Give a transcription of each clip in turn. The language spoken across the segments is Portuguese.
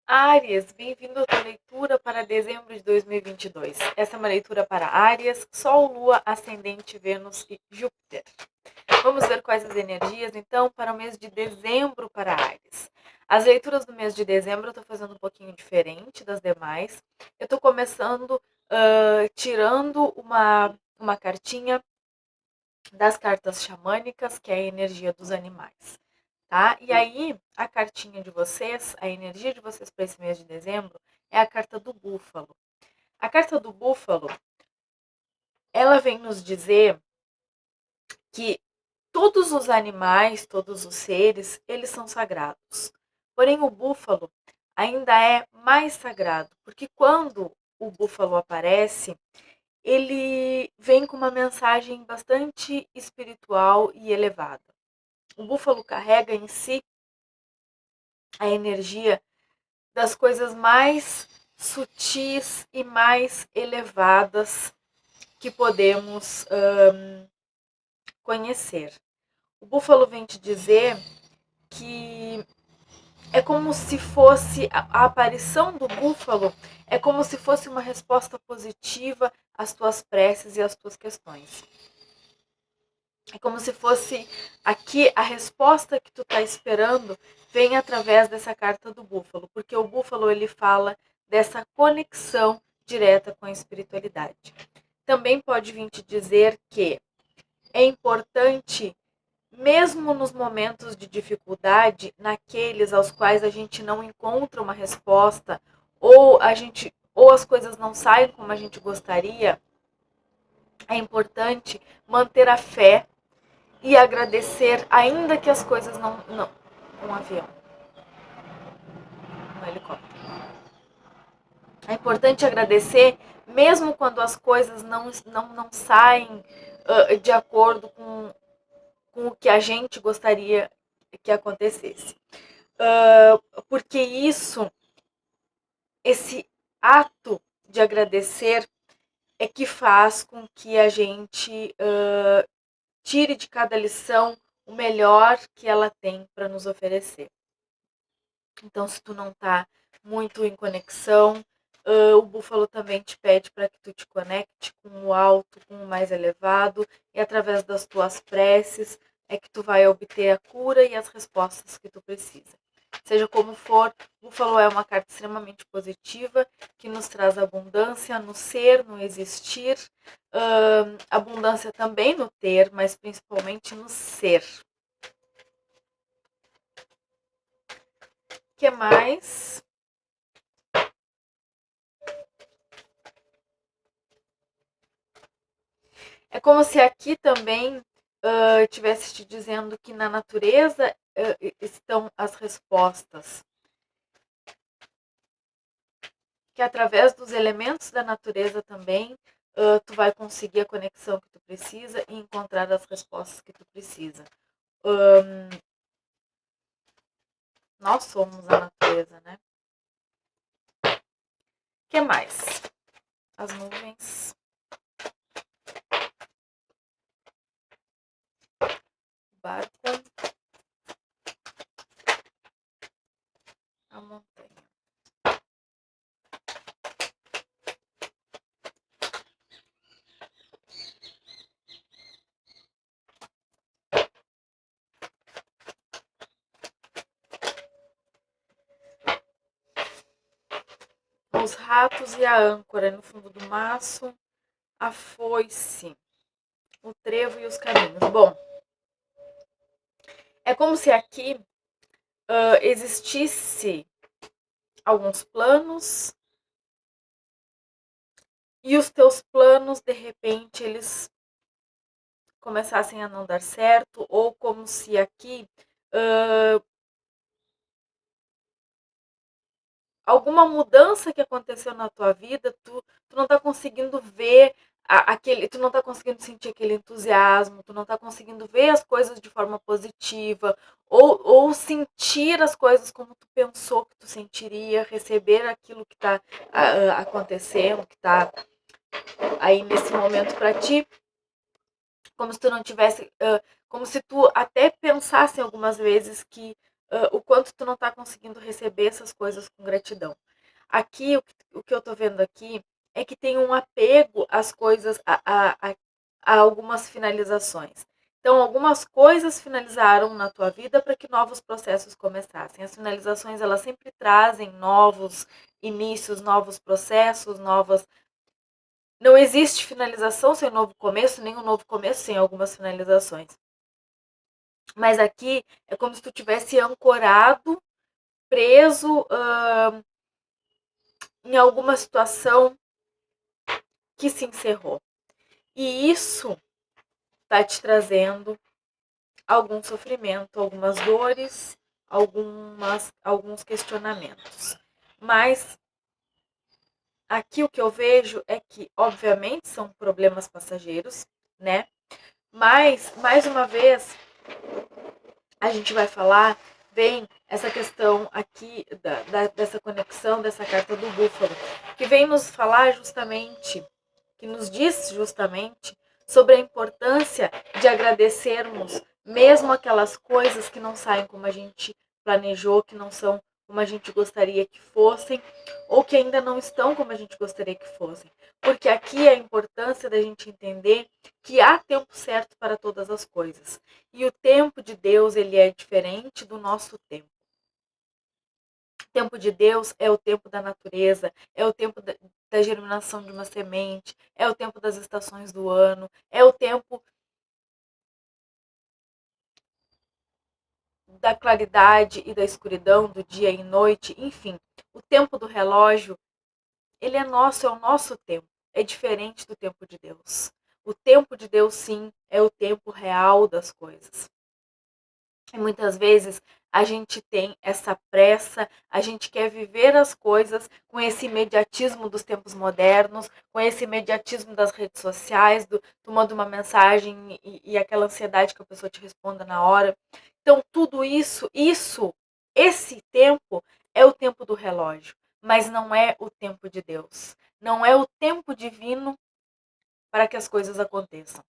Áries, bem-vindo à tua leitura para dezembro de 2022. Essa é uma leitura para Áries, Sol, Lua, Ascendente, Vênus e Júpiter. Vamos ver quais as energias, então, para o mês de dezembro para Áries. As leituras do mês de dezembro eu estou fazendo um pouquinho diferente das demais. Eu estou começando tirando uma cartinha das cartas xamânicas, que é a energia dos animais. Tá? E aí, a cartinha de vocês, a energia de vocês para esse mês de dezembro é a carta do búfalo. A carta do búfalo, ela vem nos dizer que todos os animais, todos os seres, eles são sagrados. Porém, o búfalo ainda é mais sagrado, porque quando o búfalo aparece, ele vem com uma mensagem bastante espiritual e elevada. O búfalo carrega em si a energia das coisas mais sutis e mais elevadas que podemos conhecer. O búfalo vem te dizer que é como se fosse a aparição do búfalo, é como se fosse uma resposta positiva às tuas preces e às tuas questões. É como se fosse aqui a resposta que tu está esperando vem através dessa carta do búfalo, porque o búfalo ele fala dessa conexão direta com a espiritualidade. Também pode vir te dizer que é importante, mesmo nos momentos de dificuldade, naqueles aos quais a gente não encontra uma resposta ou as coisas não saem como a gente gostaria, é importante manter a fé e agradecer, ainda que as coisas não. Um avião, um helicóptero. É importante agradecer, mesmo quando as coisas não saem de acordo com o que a gente gostaria que acontecesse. Porque esse ato de agradecer é que faz com que a gente tire de cada lição o melhor que ela tem para nos oferecer. Então, se tu não tá muito em conexão, o búfalo também te pede para que tu te conecte com o alto, com o mais elevado, e através das tuas preces é que tu vai obter a cura e as respostas que tu precisa. Seja como for, o búfalo é uma carta extremamente positiva que nos traz abundância no ser, no existir, abundância também no ter, mas principalmente no ser. O que mais? É como se aqui também tivesse te dizendo que na natureza estão as respostas. Que através dos elementos da natureza também tu vai conseguir a conexão que tu precisa e encontrar as respostas que tu precisa. Nós somos a natureza, né? O que mais? As nuvens. Barco. A montanha. Os ratos e a âncora no fundo do maço. A foice. O trevo e os caminhos. Bom, é como se aqui existisse alguns planos e os teus planos, de repente, eles começassem a não dar certo, ou como se aqui alguma mudança que aconteceu na tua vida, tu não tá conseguindo ver tu não tá conseguindo sentir aquele entusiasmo, tu não tá conseguindo ver as coisas de forma positiva, ou sentir as coisas como tu pensou que tu sentiria, receber aquilo que tá acontecendo, que tá aí nesse momento para ti, como se tu não tivesse, como se tu até pensasse algumas vezes que o quanto tu não está conseguindo receber essas coisas com gratidão. Aqui, o que eu estou vendo aqui é que tem um apego às coisas, a algumas finalizações. Então, algumas coisas finalizaram na tua vida para que novos processos começassem. As finalizações, elas sempre trazem novos inícios, novos processos, novas. Não existe finalização sem novo começo, nem um novo começo sem algumas finalizações. Mas aqui é como se tu tivesse ancorado, preso em alguma situação que se encerrou. E isso está te trazendo algum sofrimento, algumas dores, alguns questionamentos. Mas aqui o que eu vejo é que, obviamente, são problemas passageiros, né? Mas, mais uma vez, a gente vai falar bem essa questão aqui dessa conexão, dessa carta do búfalo, que vem nos falar justamente, que nos diz justamente sobre a importância de agradecermos mesmo aquelas coisas que não saem como a gente planejou, que não são como a gente gostaria que fossem, ou que ainda não estão como a gente gostaria que fossem. Porque aqui é a importância da gente entender que há tempo certo para todas as coisas. E o tempo de Deus, ele é diferente do nosso tempo. O tempo de Deus é o tempo da natureza, é o tempo da germinação de uma semente, é o tempo das estações do ano, é o tempo da claridade e da escuridão, do dia e noite, enfim. O tempo do relógio, ele é nosso, é o nosso tempo. É diferente do tempo de Deus. O tempo de Deus, sim, é o tempo real das coisas. E muitas vezes a gente tem essa pressa, a gente quer viver as coisas com esse imediatismo dos tempos modernos, com esse imediatismo das redes sociais, tu manda uma mensagem e aquela ansiedade que a pessoa te responda na hora. Então, tudo esse tempo é o tempo do relógio, mas não é o tempo de Deus. Não é o tempo divino para que as coisas aconteçam.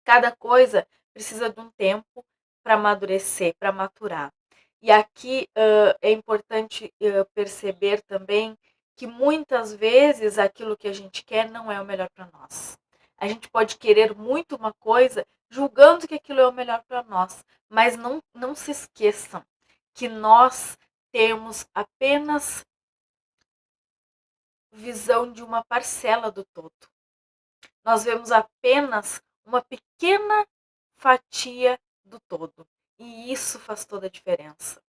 Cada coisa precisa de um tempo para amadurecer, para maturar. E aqui é importante perceber também que muitas vezes aquilo que a gente quer não é o melhor para nós. A gente pode querer muito uma coisa julgando que aquilo é o melhor para nós, mas não se esqueçam que nós temos apenas visão de uma parcela do todo. Nós vemos apenas uma pequena fatia do todo. E isso faz toda a diferença.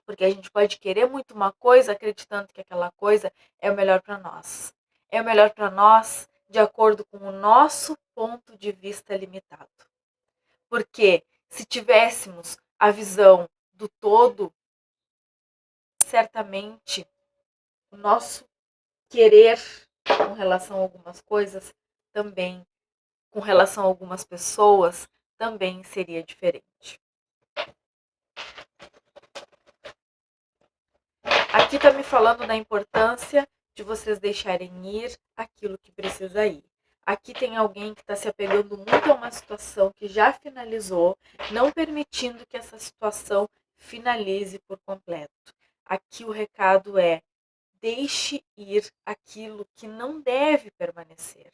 Porque a gente pode querer muito uma coisa acreditando que aquela coisa é o melhor para nós. É o melhor para nós de acordo com o nosso ponto de vista limitado. Porque se tivéssemos a visão do todo, certamente o nosso querer com relação a algumas coisas também, com relação a algumas pessoas, também seria diferente. Aqui está me falando da importância de vocês deixarem ir aquilo que precisa ir. Aqui tem alguém que está se apegando muito a uma situação que já finalizou, não permitindo que essa situação finalize por completo. Aqui o recado é: deixe ir aquilo que não deve permanecer.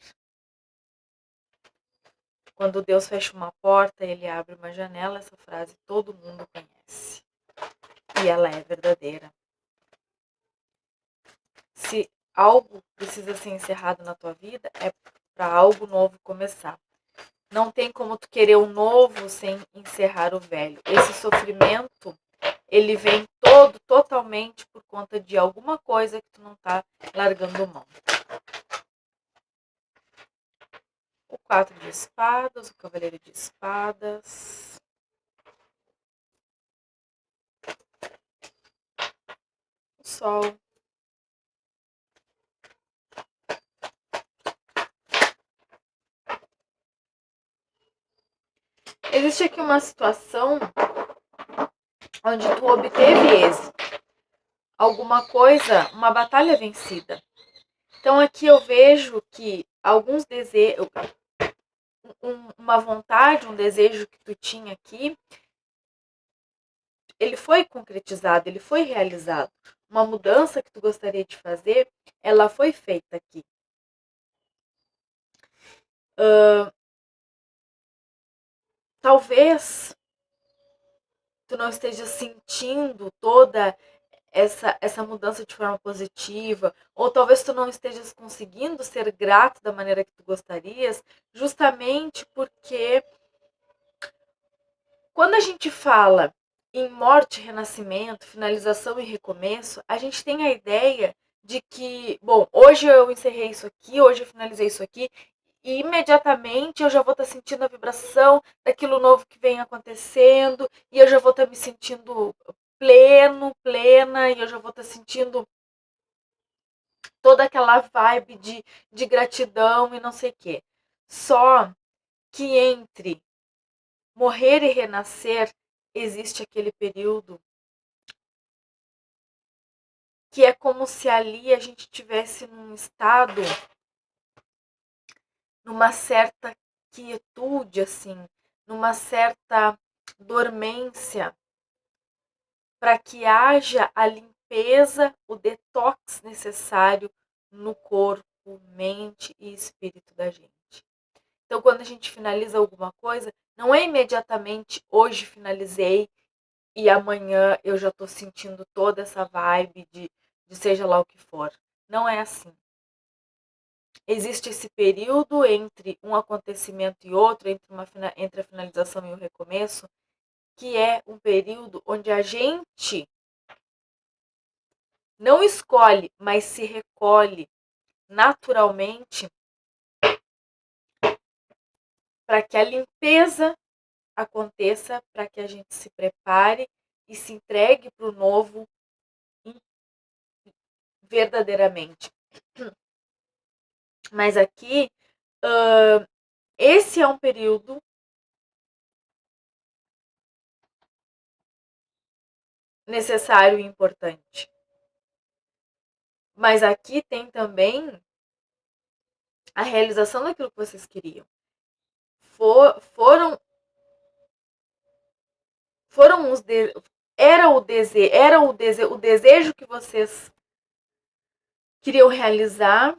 Quando Deus fecha uma porta, ele abre uma janela. Essa frase todo mundo conhece. E ela é verdadeira. Se algo precisa ser encerrado na tua vida, é para algo novo começar. Não tem como tu querer o novo sem encerrar o velho. Esse sofrimento, ele vem totalmente por conta de alguma coisa que tu não tá largando mão. O 4 de espadas, o cavaleiro de espadas. O sol. Existe aqui uma situação onde tu obteve êxito. Alguma coisa, uma batalha vencida. Então aqui eu vejo que alguns desejos, uma vontade, um desejo que tu tinha aqui, ele foi concretizado, ele foi realizado. Uma mudança que tu gostaria de fazer, ela foi feita aqui. Talvez tu não esteja sentindo toda essa mudança de forma positiva, ou talvez tu não estejas conseguindo ser grato da maneira que tu gostarias, justamente porque quando a gente fala em morte, renascimento, finalização e recomeço, a gente tem a ideia de que, bom, hoje eu encerrei isso aqui, hoje eu finalizei isso aqui, e imediatamente eu já vou estar sentindo a vibração daquilo novo que vem acontecendo, e eu já vou estar me sentindo pleno, plena, e eu já vou estar sentindo toda aquela vibe de gratidão e não sei o quê. Só que entre morrer e renascer, existe aquele período que é como se ali a gente tivesse num estado, numa certa quietude, assim, numa certa dormência, para que haja a limpeza, o detox necessário no corpo, mente e espírito da gente. Então, quando a gente finaliza alguma coisa, não é imediatamente hoje finalizei e amanhã eu já estou sentindo toda essa vibe de seja lá o que for. Não é assim. Existe esse período entre um acontecimento e outro, entre a finalização e o recomeço, que é um período onde a gente não escolhe, mas se recolhe naturalmente para que a limpeza aconteça, para que a gente se prepare e se entregue para o novo verdadeiramente. Mas aqui, esse é um período necessário e importante. Mas aqui tem também a realização daquilo que vocês queriam. Foram os o desejo que vocês queriam realizar.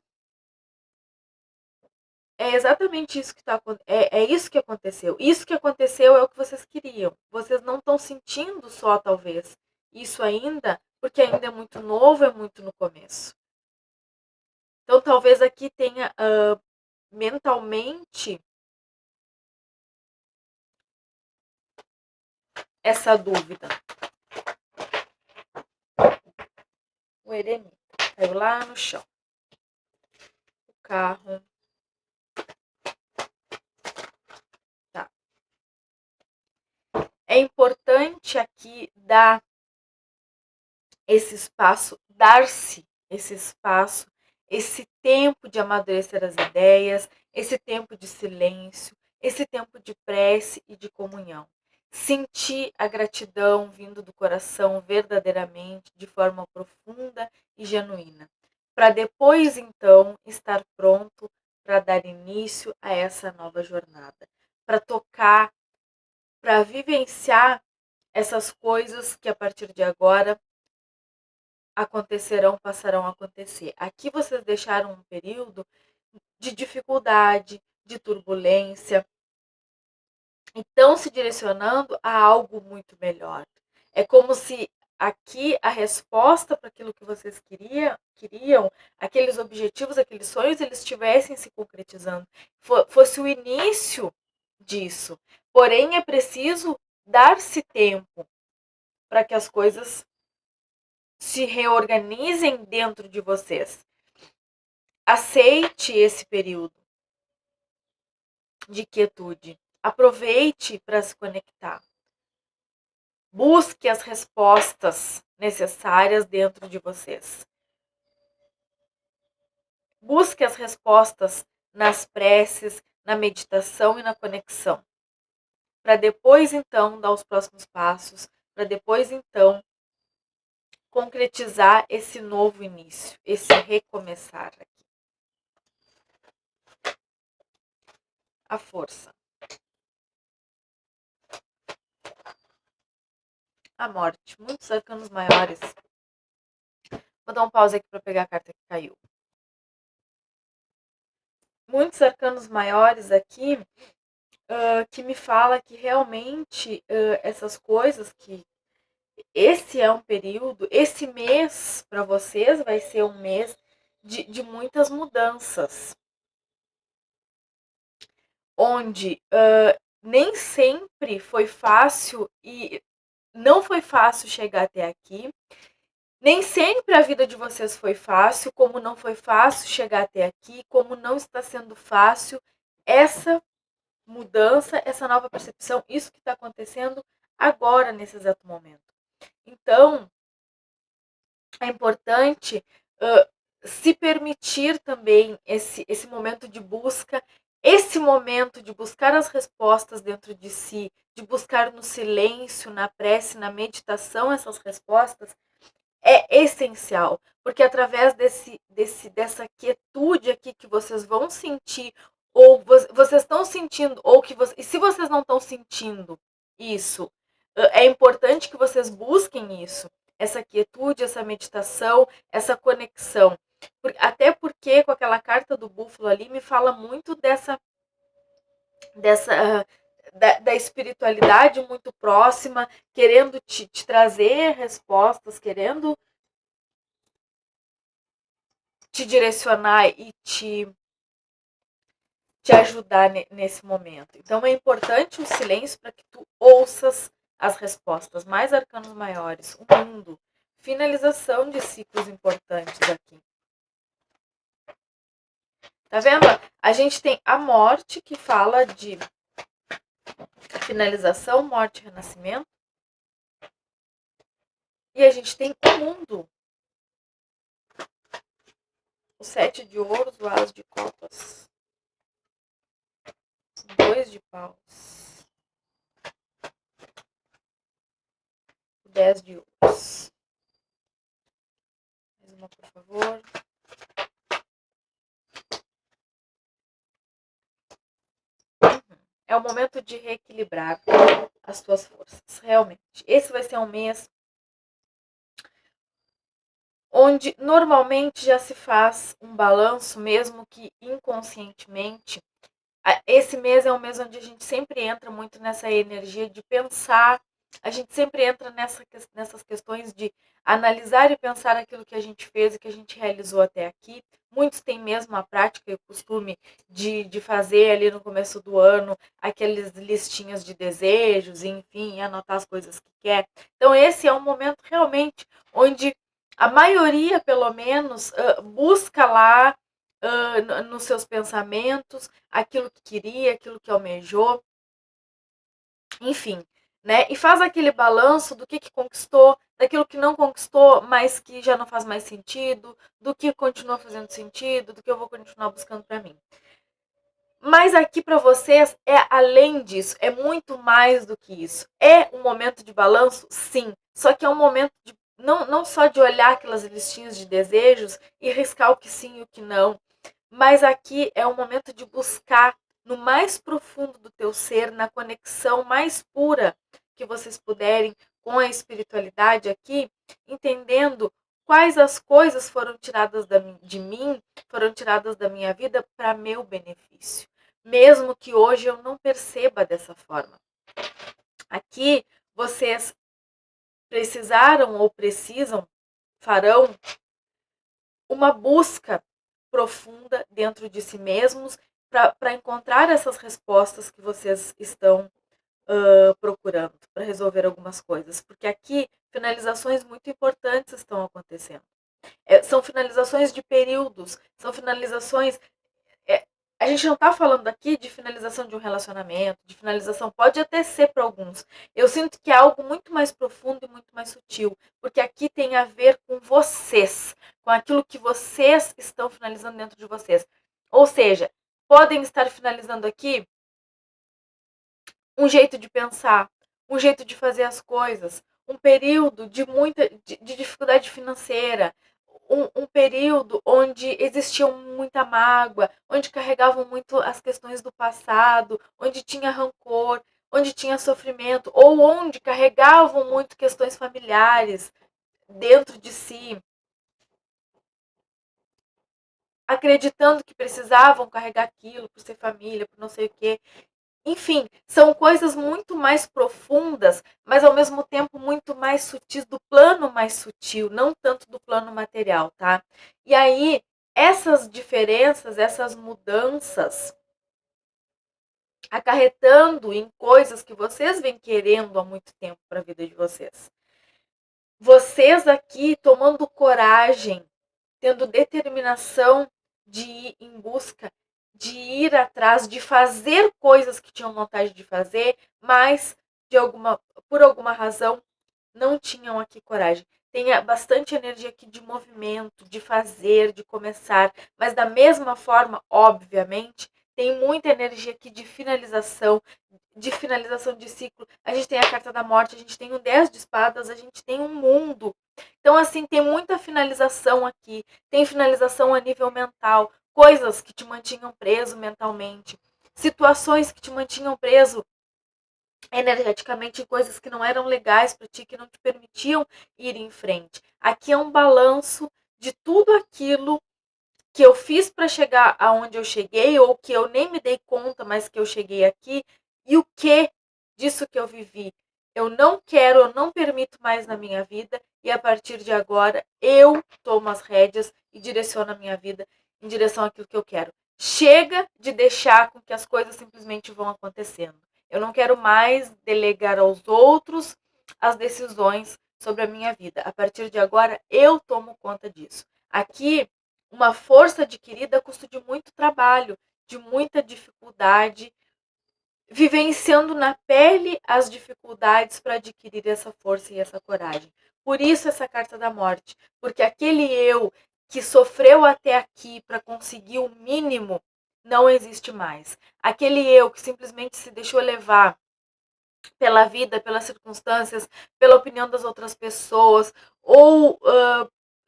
É exatamente isso que é isso que aconteceu. Isso que aconteceu é o que vocês queriam. Vocês não estão sentindo só, talvez, isso ainda, porque ainda é muito novo, é muito no começo. Então, talvez aqui tenha mentalmente essa dúvida. O eremita caiu lá no chão. O carro. Tá. É importante aqui dar esse espaço, dar-se esse espaço, esse tempo de amadurecer as ideias, esse tempo de silêncio, esse tempo de prece e de comunhão. Sentir a gratidão vindo do coração verdadeiramente, de forma profunda e genuína, para depois então estar pronto para dar início a essa nova jornada, para tocar, para vivenciar essas coisas que a partir de agora acontecerão, passarão a acontecer. Aqui vocês deixaram um período de dificuldade, de turbulência, e estão se direcionando a algo muito melhor. É como se aqui a resposta para aquilo que vocês queriam, aqueles objetivos, aqueles sonhos, eles estivessem se concretizando. Fosse o início disso. Porém, é preciso dar-se tempo para que as coisas se reorganizem dentro de vocês. Aceite esse período de quietude. Aproveite para se conectar. Busque as respostas necessárias dentro de vocês. Busque as respostas nas preces, na meditação e na conexão. Para depois, então, dar os próximos passos. Para depois, então, concretizar esse novo início, esse recomeçar aqui. A força. a morte. Muitos arcanos maiores. Vou dar um pause aqui para pegar a carta que caiu. Muitos arcanos maiores aqui que me fala que realmente essas coisas que esse é um período, esse mês para vocês vai ser um mês de muitas mudanças, onde nem sempre foi fácil e não foi fácil chegar até aqui. Nem sempre a vida de vocês foi fácil, como não foi fácil chegar até aqui, como não está sendo fácil essa mudança, essa nova percepção, isso que está acontecendo agora, nesse exato momento. Então, é importante se permitir também esse momento de busca, esse momento de buscar as respostas dentro de si, de buscar no silêncio, na prece, na meditação essas respostas, é essencial, porque através dessa quietude aqui que vocês vão sentir, ou vocês estão sentindo, ou que e se vocês não estão sentindo isso, é importante que vocês busquem isso, essa quietude, essa meditação, essa conexão. Até porque com aquela carta do búfalo ali me fala muito dessa da espiritualidade muito próxima, querendo te trazer respostas, querendo te direcionar e te ajudar nesse momento. Então é importante o silêncio para que tu ouças as respostas, mais arcanos maiores, o mundo, finalização de ciclos importantes aqui. Tá vendo? A gente tem a morte, que fala de finalização, morte e renascimento. E a gente tem o mundo. O 7 de ouros, o as de copas. 2 de paus. O 10 de ouros. Mais uma, por favor. É o momento de reequilibrar as tuas forças, realmente. Esse vai ser um mês onde normalmente já se faz um balanço, mesmo que inconscientemente. Esse mês é um mês onde a gente sempre entra muito nessa energia de pensar, a gente sempre entra nessas questões de analisar e pensar aquilo que a gente fez e que a gente realizou até aqui. Muitos têm mesmo a prática e o costume de fazer ali no começo do ano aqueles listinhas de desejos, enfim, anotar as coisas que quer. Então esse é um momento realmente onde a maioria, pelo menos, busca lá nos seus pensamentos aquilo que queria, aquilo que almejou, enfim, né? E faz aquele balanço do que conquistou, daquilo que não conquistou, mas que já não faz mais sentido, do que continua fazendo sentido, do que eu vou continuar buscando para mim. Mas aqui para vocês é além disso, é muito mais do que isso. É um momento de balanço, sim, só que é um momento de não só de olhar aquelas listinhas de desejos e riscar o que sim e o que não, mas aqui é um momento de buscar no mais profundo do teu ser, na conexão mais pura que vocês puderem com a espiritualidade aqui, entendendo quais as coisas foram tiradas de mim, foram tiradas da minha vida para meu benefício, mesmo que hoje eu não perceba dessa forma. Aqui vocês precisaram ou precisam, farão uma busca profunda dentro de si mesmos para encontrar essas respostas que vocês estão procurando para resolver algumas coisas. Porque aqui finalizações muito importantes estão acontecendo. São finalizações de períodos, são finalizações. A gente não está falando aqui de finalização de um relacionamento, de finalização, pode até ser para alguns. Eu sinto que é algo muito mais profundo e muito mais sutil, porque aqui tem a ver com vocês, com aquilo que vocês estão finalizando dentro de vocês. Ou seja, podem estar finalizando aqui um jeito de pensar, um jeito de fazer as coisas, um período de muita de dificuldade financeira, um período onde existia muita mágoa, onde carregavam muito as questões do passado, onde tinha rancor, onde tinha sofrimento, ou onde carregavam muito questões familiares dentro de si, acreditando que precisavam carregar aquilo por ser família, por não sei o quê. Enfim, são coisas muito mais profundas, mas ao mesmo tempo muito mais sutis, do plano mais sutil, não tanto do plano material, tá? E aí, essas diferenças, essas mudanças, acarretando em coisas que vocês vêm querendo há muito tempo para a vida de vocês. Vocês aqui tomando coragem, tendo determinação de ir em busca, de ir atrás, de fazer coisas que tinham vontade de fazer, mas por alguma razão não tinham aqui coragem. Tem bastante energia aqui de movimento, de fazer, de começar, mas da mesma forma, obviamente, tem muita energia aqui de finalização de ciclo. A gente tem a carta da morte, a gente tem um 10 de espadas, a gente tem um mundo. Então, assim, tem muita finalização aqui. Tem finalização a nível mental, coisas que te mantinham preso mentalmente, situações que te mantinham preso energeticamente em coisas que não eram legais para ti, que não te permitiam ir em frente. Aqui é um balanço de tudo aquilo que eu fiz para chegar aonde eu cheguei, ou que eu nem me dei conta, mas que eu cheguei aqui, e o que disso que eu vivi eu não quero, eu não permito mais na minha vida, e a partir de agora eu tomo as rédeas e direciono a minha vida em direção àquilo que eu quero. Chega de deixar com que as coisas simplesmente vão acontecendo. Eu não quero mais delegar aos outros as decisões sobre a minha vida. A partir de agora eu tomo conta disso. Aqui uma força adquirida a custo de muito trabalho, de muita dificuldade, vivenciando na pele as dificuldades para adquirir essa força e essa coragem. Por isso essa carta da morte, porque aquele eu que sofreu até aqui para conseguir o mínimo não existe mais. Aquele eu que simplesmente se deixou levar pela vida, pelas circunstâncias, pela opinião das outras pessoas, ou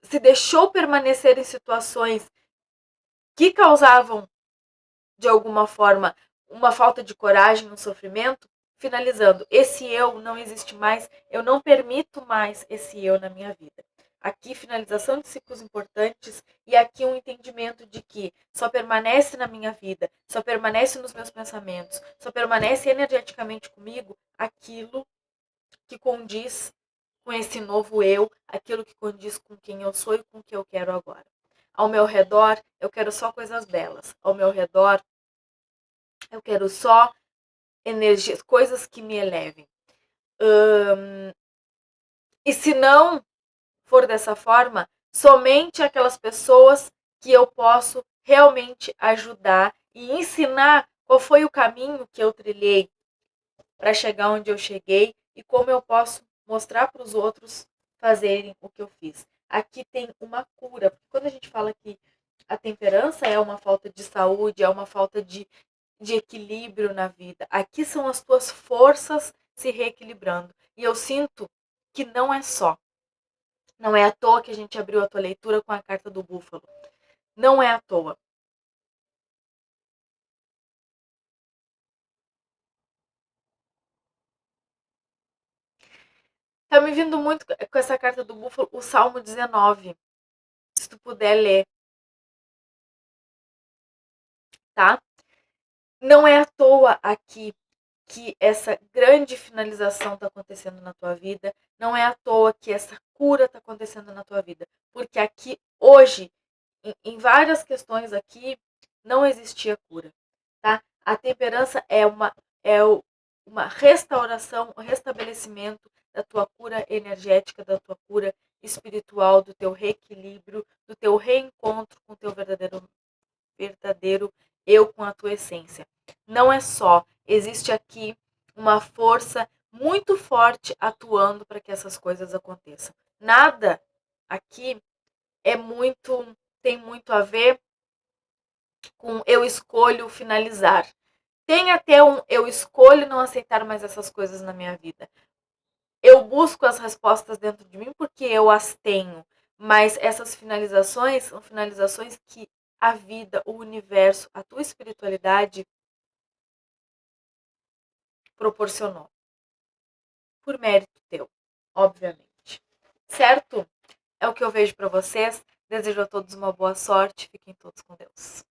se deixou permanecer em situações que causavam, de alguma forma, uma falta de coragem, um sofrimento, finalizando, esse eu não existe mais, eu não permito mais esse eu na minha vida. Aqui, finalização de ciclos importantes e aqui um entendimento de que só permanece na minha vida, só permanece nos meus pensamentos, só permanece energeticamente comigo aquilo que condiz com esse novo eu, aquilo que condiz com quem eu sou e com o que eu quero agora. Ao meu redor, eu quero só coisas belas. Ao meu redor, eu quero só energias, coisas que me elevem. E se não for dessa forma, somente aquelas pessoas que eu posso realmente ajudar e ensinar qual foi o caminho que eu trilhei para chegar onde eu cheguei e como eu posso mostrar para os outros fazerem o que eu fiz. Aqui tem uma cura, porque quando a gente fala que a temperança é uma falta de saúde, é uma falta de equilíbrio na vida. Aqui são as tuas forças se reequilibrando. E eu sinto que não é só. Não é à toa que a gente abriu a tua leitura com a carta do búfalo. Não é à toa. Tá me vindo muito com essa carta do búfalo o Salmo 19. Se tu puder ler, tá? Não é à toa aqui que essa grande finalização está acontecendo na tua vida, não é à toa que essa cura está acontecendo na tua vida, porque aqui hoje, em várias questões aqui, não existia cura, tá? A temperança é uma restauração, um restabelecimento da tua cura energética, da tua cura espiritual, do teu reequilíbrio, do teu reencontro com o teu verdadeiro eu com a tua essência. Não é só, existe aqui uma força muito forte atuando para que essas coisas aconteçam. Nada aqui tem muito a ver com eu escolho finalizar. Tem até um eu escolho não aceitar mais essas coisas na minha vida. Eu busco as respostas dentro de mim porque eu as tenho, mas essas finalizações são finalizações que a vida, o universo, a tua espiritualidade proporcionou? Por mérito teu, obviamente. Certo? É o que eu vejo para vocês. Desejo a todos uma boa sorte. Fiquem todos com Deus.